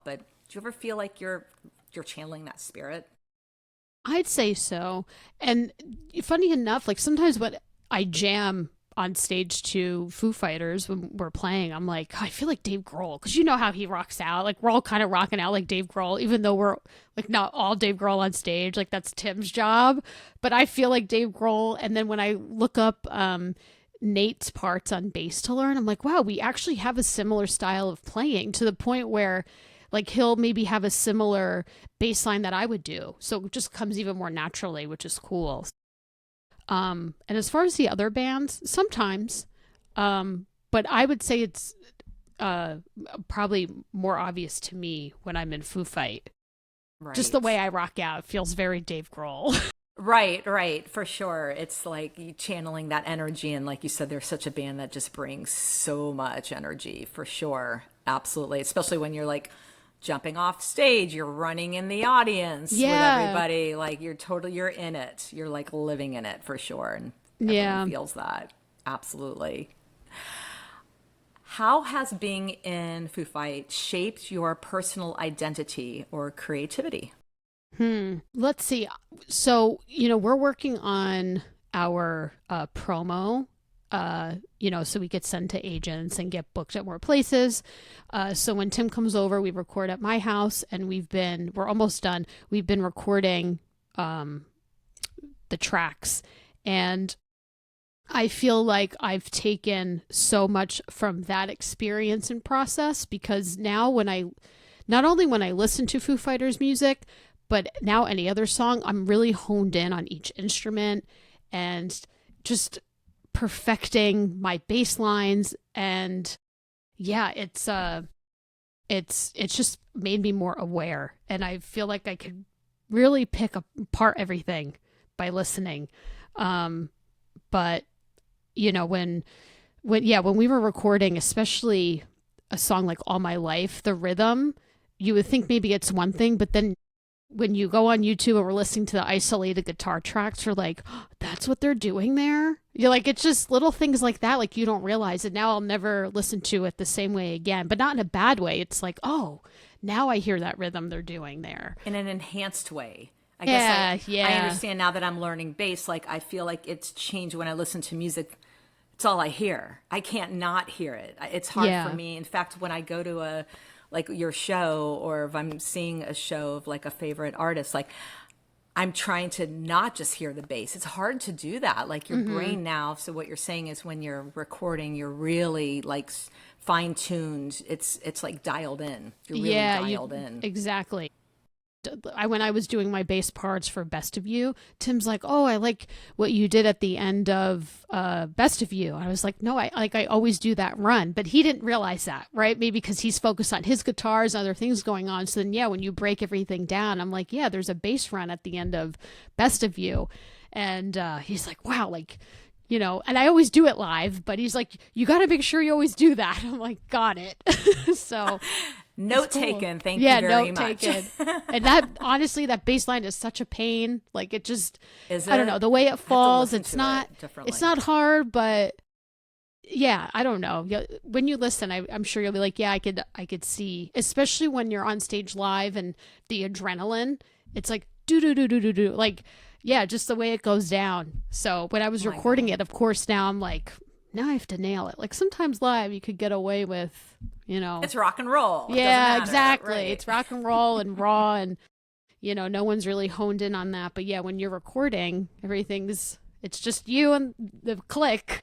But do you ever feel like you're channeling that spirit? I'd say so. And funny enough, like sometimes when I jam on stage to Foo Fighters when we're playing, I'm like, "God, I feel like Dave Grohl," because you know how he rocks out. Like we're all kind of rocking out like Dave Grohl, even though we're like not all Dave Grohl on stage. Like that's Tim's job, but I feel like Dave Grohl. And then when I look up Nate's parts on bass to learn, I'm like, wow, we actually have a similar style of playing to the point where like he'll maybe have a similar bass line that I would do. So it just comes even more naturally, which is cool. And as far as the other bands, sometimes, but I would say it's uh, probably more obvious to me when I'm in Foo Fight. Just the Right. way I rock out feels very Dave Grohl. Right, right, for sure. It's like you channeling that energy. And like you said, they're such a band that just brings so much energy, for sure. Absolutely. Especially when you're like jumping off stage, you're running in the audience with Yeah, everybody. Like you're in it. You're like living in it for sure. And everyone yeah. feels that. Absolutely. How has being in Foo Fight shaped your personal identity or creativity? Let's see. So, we're working on our promo, so we get sent to agents and get booked at more places. So when Tim comes over, we record at my house and we're almost done. We've been recording um, the tracks. And I feel like I've taken so much from that experience and process because now not only when I listen to Foo Fighters music, but now any other song, I'm really honed in on each instrument and just perfecting my bass lines. And yeah, it's just made me more aware. And I feel like I could really pick apart everything by listening. Um, but when we were recording, especially a song like All My Life, the rhythm, you would think maybe it's one thing, but then when you go on YouTube and we're listening to the isolated guitar tracks, you're like, oh, that's what they're doing there. You're like, it's just little things like that, like you don't realize it. Now I'll never listen to it the same way again, but not in a bad way. It's like, oh, now I hear that rhythm they're doing there. In an enhanced way. I guess Yeah, I yeah, understand now that I'm learning bass. Like I feel like it's changed when I listen to music. It's all I hear. I can't not hear it. It's hard for yeah, me. In fact, when I go to a like your show or if I'm seeing a show of like a favorite artist, like I'm trying to not just hear the bass. It's hard to do that. Like your mm-hmm. brain now. So what you're saying is when you're recording, you're really like fine tuned. It's like dialed in. You're really Yeah, you dialed in. exactly. When I was doing my bass parts for Best of You, Tim's like, "Oh, I like what you did at the end of Best of You." I was like, "No, I always do that run," but he didn't realize that, right? Maybe because he's focused on his guitars, other things going on. So then, yeah, when you break everything down, I'm like, "Yeah, there's a bass run at the end of Best of You," and he's like, "Wow, like." And I always do it live, but he's like, you got to make sure you always do that. I'm like, got it. So it's Note cool. taken. Thank you Yeah, very note much. taken. And that honestly, that bass line is such a pain. Like it just, Is I don't know, it? the way it I have to falls. listen It's to not, it it's differently. not hard, but yeah, I don't know. Yeah, when you listen, I'm sure you'll be like, yeah, I could see, especially when you're on stage live and the adrenaline. It's like do do do do do do, like yeah, just the way it goes down. So when I Oh was my recording God. it, of course, now I'm like, now I have to nail it. Like sometimes live, you could get away with, It's rock and roll. It doesn't yeah, matter. exactly. Right. It's rock and roll and raw, and no one's really honed in on that. But yeah, when you're recording, it's just you and the click.